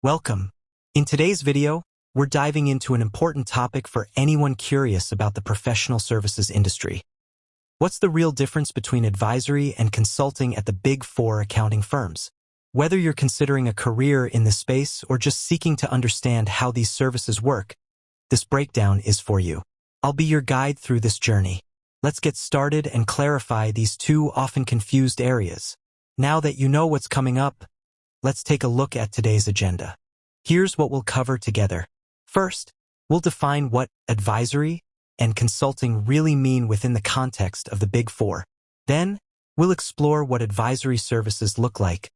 Welcome. In today's video, we're diving into an important topic for anyone curious about the professional services industry. What's the real difference between advisory and consulting at the Big Four accounting firms? Whether you're considering a career in this space or just seeking to understand how these services work, this breakdown is for you. I'll be your guide through this journey. Let's get started and clarify these two often confused areas. Now that you know what's coming up, let's take a look at today's agenda. Here's what we'll cover together. First, we'll define what advisory and consulting really mean within the context of the Big Four. Then, we'll explore what advisory services look like,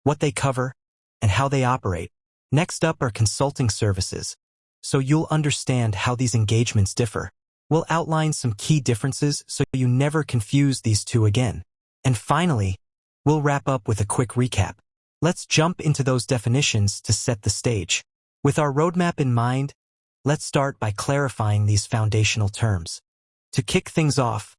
what they cover, and how they operate. Next up are consulting services, so you'll understand how these engagements differ. We'll outline some key differences so you never confuse these two again. And finally, we'll wrap up with a quick recap. Let's jump into those definitions to set the stage. With our roadmap in mind, let's start by clarifying these foundational terms. To kick things off,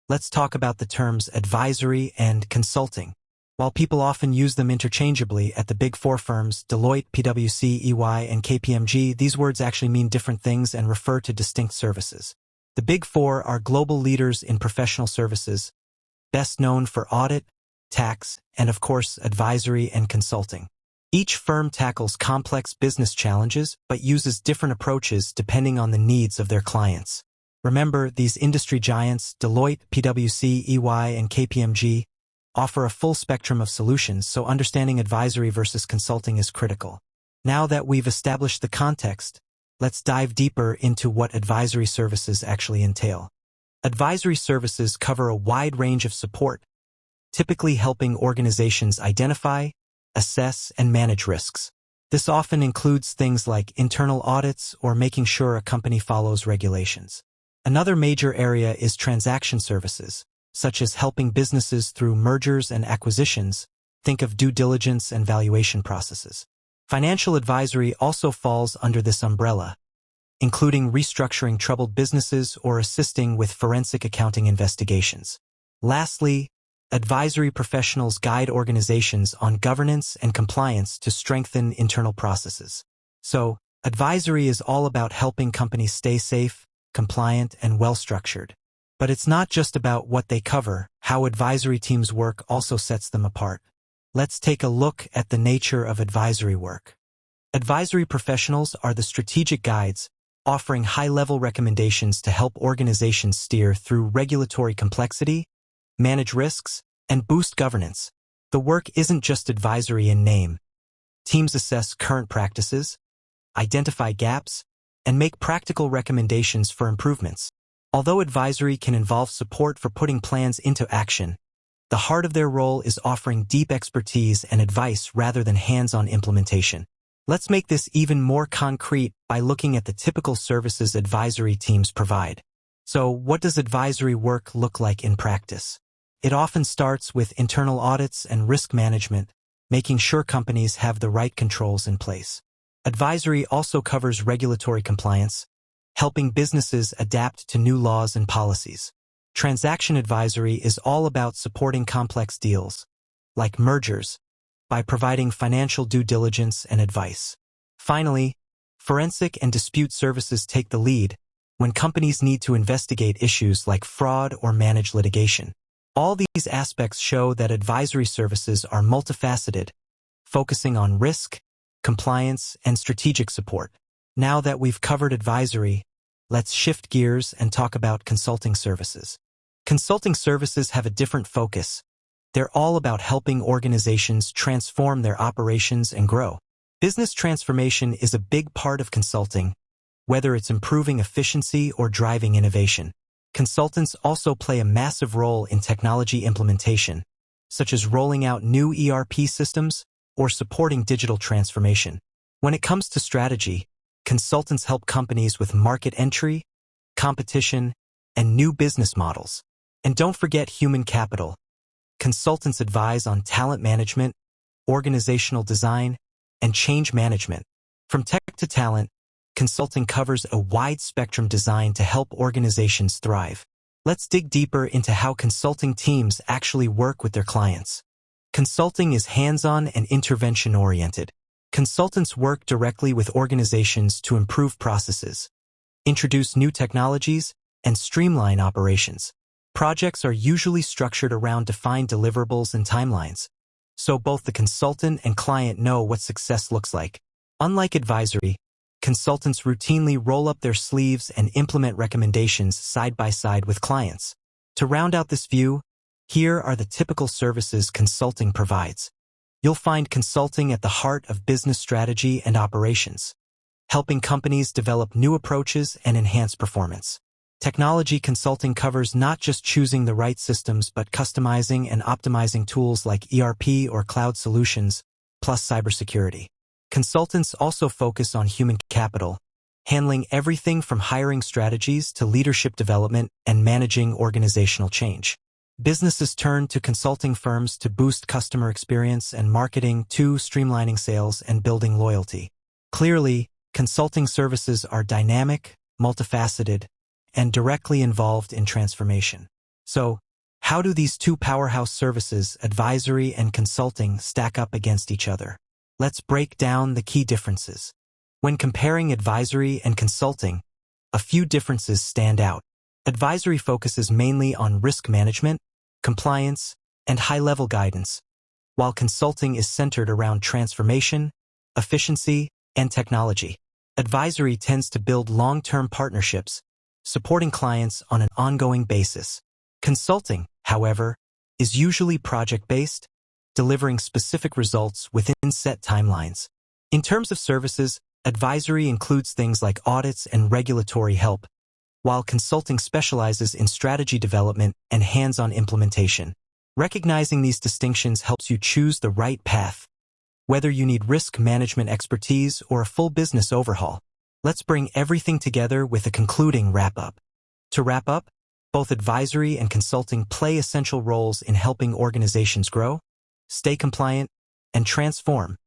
let's talk about the terms advisory and consulting. While people often use them interchangeably at the Big Four firms, Deloitte, PwC, EY, and KPMG, these words actually mean different things and refer to distinct services. The Big Four are global leaders in professional services, best known for audit, tax, and of course, advisory and consulting. Each firm tackles complex business challenges but uses different approaches depending on the needs of their clients. Remember, these industry giants, Deloitte, PwC, EY, and KPMG, offer a full spectrum of solutions, so understanding advisory versus consulting is critical. Now that we've established the context, let's dive deeper into what advisory services actually entail. Advisory services cover a wide range of support, typically helping organizations identify, assess, and manage risks. This often includes things like internal audits or making sure a company follows regulations. Another major area is transaction services, such as helping businesses through mergers and acquisitions. Think of due diligence and valuation processes. Financial advisory also falls under this umbrella, including restructuring troubled businesses or assisting with forensic accounting investigations. Lastly, advisory professionals guide organizations on governance and compliance to strengthen internal processes. So, advisory is all about helping companies stay safe, compliant, and well-structured. But it's not just about what they cover. How advisory teams work also sets them apart. Let's take a look at the nature of advisory work. Advisory professionals are the strategic guides, offering high-level recommendations to help organizations steer through regulatory complexity, manage risks, and boost governance. The work isn't just advisory in name. Teams assess current practices, identify gaps, and make practical recommendations for improvements. Although advisory can involve support for putting plans into action, the heart of their role is offering deep expertise and advice rather than hands-on implementation. Let's make this even more concrete by looking at the typical services advisory teams provide. So, what does advisory work look like in practice? It often starts with internal audits and risk management, making sure companies have the right controls in place. Advisory also covers regulatory compliance, helping businesses adapt to new laws and policies. Transaction advisory is all about supporting complex deals, like mergers, by providing financial due diligence and advice. Finally, forensic and dispute services take the lead when companies need to investigate issues like fraud or manage litigation. All these aspects show that advisory services are multifaceted, focusing on risk, compliance, and strategic support. Now that we've covered advisory, let's shift gears and talk about consulting services. Consulting services have a different focus. They're all about helping organizations transform their operations and grow. Business transformation is a big part of consulting, whether it's improving efficiency or driving innovation. Consultants also play a massive role in technology implementation, such as rolling out new ERP systems or supporting digital transformation. When it comes to strategy, consultants help companies with market entry, competition, and new business models. And don't forget human capital. Consultants advise on talent management, organizational design, and change management. From tech to talent, consulting covers a wide spectrum designed to help organizations thrive. Let's dig deeper into how consulting teams actually work with their clients. Consulting is hands-on and intervention-oriented. Consultants work directly with organizations to improve processes, introduce new technologies, and streamline operations. Projects are usually structured around defined deliverables and timelines, so both the consultant and client know what success looks like. Unlike advisory, consultants routinely roll up their sleeves and implement recommendations side by side with clients. To round out this view, here are the typical services consulting provides. You'll find consulting at the heart of business strategy and operations, helping companies develop new approaches and enhance performance. Technology consulting covers not just choosing the right systems but customizing and optimizing tools like ERP or cloud solutions, plus cybersecurity. Consultants also focus on human capital, handling everything from hiring strategies to leadership development and managing organizational change. Businesses turn to consulting firms to boost customer experience and marketing, to streamlining sales and building loyalty. Clearly, consulting services are dynamic, multifaceted, and directly involved in transformation. So, how do these two powerhouse services, advisory and consulting, stack up against each other? Let's break down the key differences. When comparing advisory and consulting, a few differences stand out. Advisory focuses mainly on risk management, compliance, and high-level guidance, while consulting is centered around transformation, efficiency, and technology. Advisory tends to build long-term partnerships, supporting clients on an ongoing basis. Consulting, however, is usually project-based, delivering specific results within set timelines. In terms of services, advisory includes things like audits and regulatory help, while consulting specializes in strategy development and hands-on implementation. Recognizing these distinctions helps you choose the right path, whether you need risk management expertise or a full business overhaul. Let's bring everything together with a concluding wrap-up. To wrap up, both advisory and consulting play essential roles in helping organizations grow, stay compliant, and transform,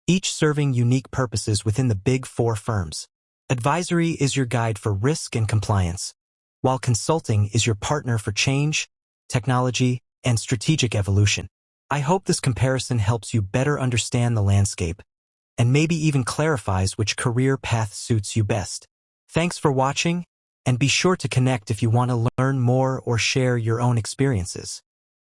each serving unique purposes within the Big Four firms. Advisory is your guide for risk and compliance, while consulting is your partner for change, technology, and strategic evolution. I hope this comparison helps you better understand the landscape and maybe even clarifies which career path suits you best. Thanks for watching, and be sure to connect if you want to learn more or share your own experiences.